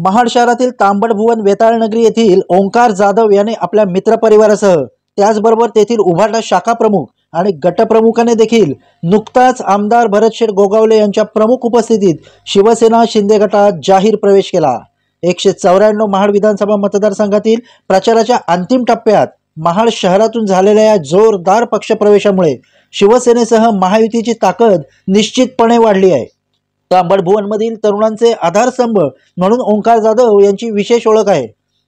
महाड शहरातील तांबडभुवन वेताळनगरी येथील ओंकार जाधव याने आपल्या मित्रपरिवारासह त्याचबरोबर तेथील उभाटा शाखा प्रमुख आणि गटप्रमुखाने देखील नुकताच आमदार भरतशेठ गोगावले यांच्या प्रमुख उपस्थितीत शिवसेना शिंदे गटात जाहीर प्रवेश केला। 194 महाड विधानसभा मतदारसंघातील प्रचाराच्या अंतिम टप्प्यात महाड शहरातून झालेल्या या जोरदार पक्षप्रवेशामुळे शिवसेनेसह महायुतीची ताकद निश्चितपणे वाढली आहे। तांबडभुवनमधील तरुणांचे आधारस्तंभ म्हणून ओंकार जाधव यांची विशेष ओळख आहे।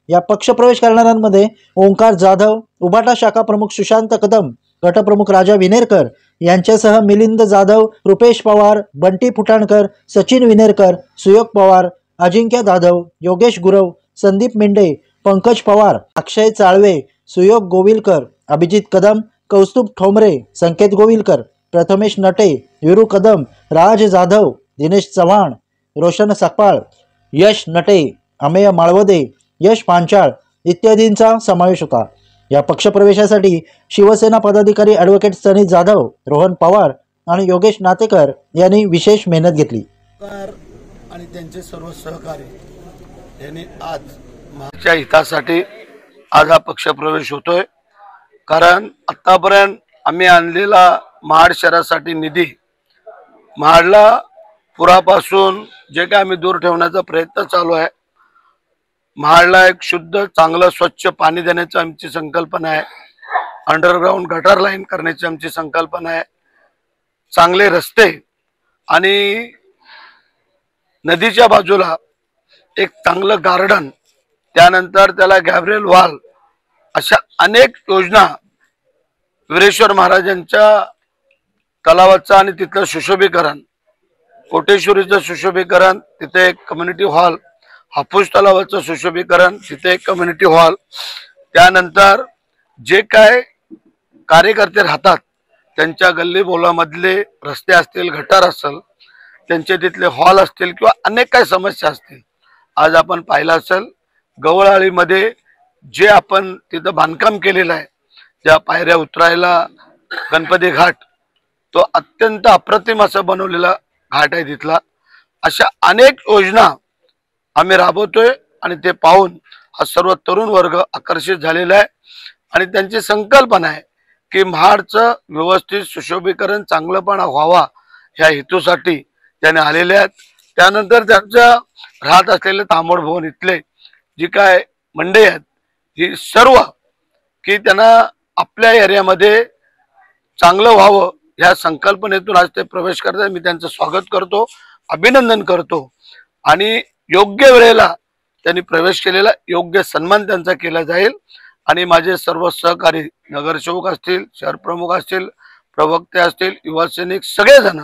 या पक्षप्रवेश करणाऱ्यांमध्ये ओंकार जाधव, उभाटा शाखा प्रमुख सुशांत कदम, गटप्रमुख राजा विनेरकर यांच्यासह मिलिंद जाधव, रुपेश पवार, बंटी फुटाणकर, सचिन विनेरकर, सुयोग पवार, अजिंक्य जाधव, योगेश गुरव, संदीप मेंढे, पंकज पवार, अक्षय चाळवे, सुयोग गोविलकर, अभिजित कदम, कौस्तुभ ठोंबरे, संकेत गोविलकर, प्रथमेश नटे, विरू कदम, राज जाधव, दिनेश चव्हाण, रोशन सकपाळ, यश नटे, अमेय माळवदे, यश पांचाळ इत्यादींचा समावेश होता। या पक्षप्रवेशासाठी शिवसेना पदाधिकारी ॲडव्होकेट सनी जाधव, रोहन पवार आणि योगेश नातेकर यांनी विशेष मेहनत घेतली। आणि त्यांचे सर्व सहकारी यांनी आज महाच्या हितासाठी आज हा पक्षप्रवेश होतोय। कारण आतापर्यंत आम्ही आणलेला महाड शहरासाठी निधी महाडला पुरापासून जे काय आम्ही दूर ठेवण्याचा प्रयत्न चालू आहे। महाडला एक शुद्ध चांगलं स्वच्छ पाणी देण्याची आमची संकल्पना आहे। अंडरग्राउंड गटर लाईन करण्याची आमची संकल्पना आहे। चांगले रस्ते आणि नदीच्या बाजूला एक चांगलं गार्डन, त्यानंतर त्याला गॅब्रियल वॉल, अशा अनेक योजना वीरेश्वर महाराजांच्या तलावाचं आणि तिथलं सुशोभीकरण, कोटेश्वरीचं सुशोभीकरण, तिथे एक कम्युनिटी हॉल, हापूस तलावाचं सुशोभीकरण, तिथे एक कम्युनिटी हॉल, त्यानंतर जे काय कार्यकर्ते राहतात त्यांच्या गल्ली बोलामधले रस्ते असतील, गटार असेल, त्यांचे तिथले हॉल असतील किंवा अनेक काही समस्या असतील। आज आपण पाहिलं असेल गवळाळीमध्ये जे आपण तिथं बांधकाम केलेलं आहे, ज्या पायऱ्या उतरायला गणपती घाट, तो अत्यंत अप्रतिम असं बनवलेला घाट आहे तिथला। अशा अनेक योजना आम्ही राबवतोय आणि ते पाहून हा सर्व तरुण वर्ग आकर्षित झालेला आहे आणि त्यांची संकल्पना आहे की महाडचं व्यवस्थित सुशोभीकरण चांगलंपणा व्हावा ह्या हेतूसाठी त्याने आलेले आहेत। त्यानंतर त्यांच्या राहत असलेले तांबडभुवन इथले जी काय मंडळी आहेत ही सर्व की त्यांना आपल्या एरियामध्ये चांगलं व्हावं ह्या संकल्पनेतून आज ते प्रवेश करतात। मी त्यांचं स्वागत करतो, अभिनंदन करतो आणि योग्य वेळेला त्यांनी प्रवेश केलेला योग्य सन्मान त्यांचा केला जाईल आणि माझे सर्व सहकारी नगरसेवक असतील, शहर प्रमुख असतील, प्रवक्ते असतील, युवा सैनिक सगळेजण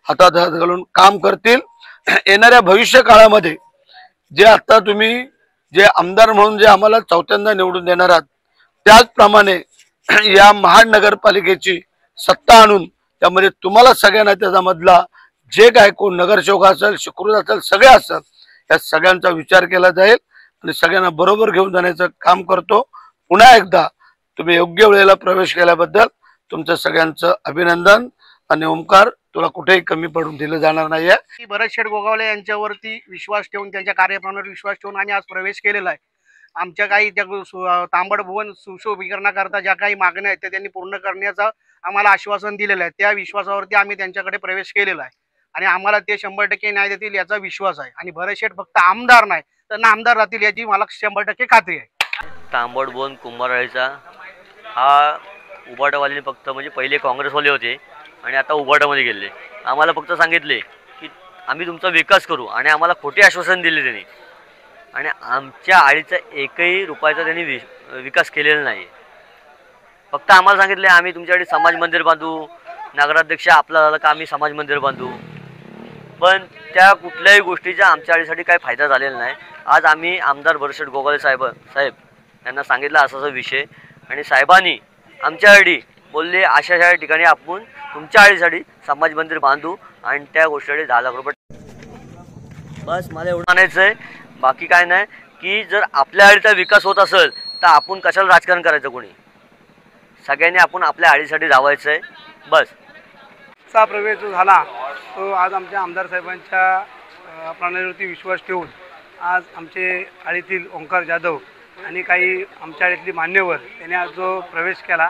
हातात हात घालून काम करतील। येणाऱ्या भविष्य काळामध्ये जे आता तुम्ही जे आमदार म्हणून जे आम्हाला चौथ्यांदा निवडून देणार आहात त्याचप्रमाणे या महाड नगरपालिकेची सत्ता आणून त्यामध्ये तुम्हाला सगळ्यांना त्याच्यामधला जे काय कोण नगरसेवक असेल, सुकृत असेल, सगळे असेल, या सगळ्यांचा विचार केला जाईल आणि सगळ्यांना बरोबर घेऊन जाण्याचं काम करतो। पुन्हा एकदा तुम्ही योग्य वेळेला प्रवेश केल्याबद्दल तुमचं सगळ्यांचं अभिनंदन आणि ओंकार तुला कुठेही कमी पडून दिलं जाणार नाहीये। भरतशेठ गोगावले यांच्यावरती विश्वास ठेवून, त्यांच्या कार्यप्रणालीवर विश्वास ठेवून आम्ही आज प्रवेश केलेला आहे। आमच्या काही त्या तांबडभुवन सुशोभीकरणाकरता ज्या काही मागण्या आहेत त्या त्यांनी पूर्ण करण्याचं आम्हाला आश्वासन दिलेलं आहे। त्या विश्वासावरती आम्ही त्यांच्याकडे प्रवेश केलेला आहे आणि आम्हाला ते 100% न्याय देतील याचा विश्वास आहे आणि भरतशेठ फक्त आमदार नाही तर नामदार राहतील याची मला 100% खात्री आहे। तांबडभुवन कुंभारवाडीचा हा उभाटावाले फक्त म्हणजे पहिले काँग्रेसवाले होते आणि आता उभाटामध्ये गेले। आम्हाला फक्त सांगितले की आम्ही तुमचा विकास करू आणि आम्हाला खोटे आश्वासन दिले त्यांनी आणि आमच्या आळीचा एकही रुपयाचा त्यांनी विकास केलेला नाही। फक्त आम्हाला सांगितले आम्ही तुमच्याकडे समाज मंदिर बांधू, नगराध्यक्ष आपला झाला का आम्ही समाज मंदिर बांधू, पण त्या कुठल्याही गोष्टीचा आमच्या आळीसाठी काही फायदा झालेला नाही। आज आम्ही आमदार भरतशेठ गोगावले साहेब यांना सांगितलं असा विषय आणि साहेबांनी आमच्यासाठी बोलले अशा ठिकाणी आपण तुमच्या आळीसाठी समाज मंदिर बांधू आणि त्या गोष्टीसाठी 10 लाख रुपये। बस मला एवढं म्हणायचं आहे, बाकी काय नाही की जर आपल्या आळीचा विकास होत असेल तर आपण कशाला राजकारण करायचं, कोणी सगळ्यांनी आपण आपल्या आळीसाठी धावायचं आहे बस। चा प्रवेश जो झाला तो आज आमच्या आमदार साहेबांच्या प्रणालीवरती विश्वास ठेवून आज आमचे आळीतील ओंकार जाधव आणि काही आमच्या आळीतली मान्यवर त्यांनी आज जो प्रवेश केला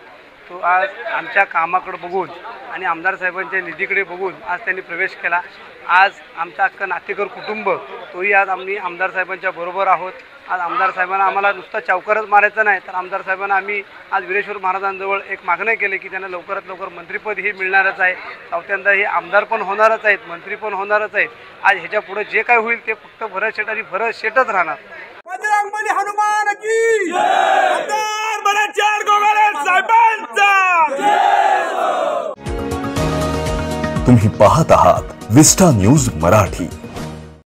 तो आज आमच्या कामाकडे बघून आणि आमदार साहेबांच्या निधीकडे बघून आज त्यांनी प्रवेश केला। आज आमचा अख्खं नातेकर कुटुंब तोही आज आम्ही आमदार साहेबांच्या बरोबर आहोत। आज आमदार साहेबांना आम्हाला नुसता चौकारच मारायचं नाही तर आमदार साहेबांना आम्ही आज वीरेश्वर महाराजांजवळ एक मागणी केली की त्यांना लवकरात लवकर मंत्रिपद ही मिळणारच आहे। चौथ्यांदा हे आमदार पण होणारच आहेत, मंत्री पण होणारच आहेत। आज ह्याच्या पुढे जे काय होईल ते फक्त भरत शेठ आणि भरत शेठच राहणार। बजरंगबली हनुमान की आमदार भरत शेठ गोगावले साहेबांचा। तुम्ही पाहत आहात विस्टा न्यूज मराठी।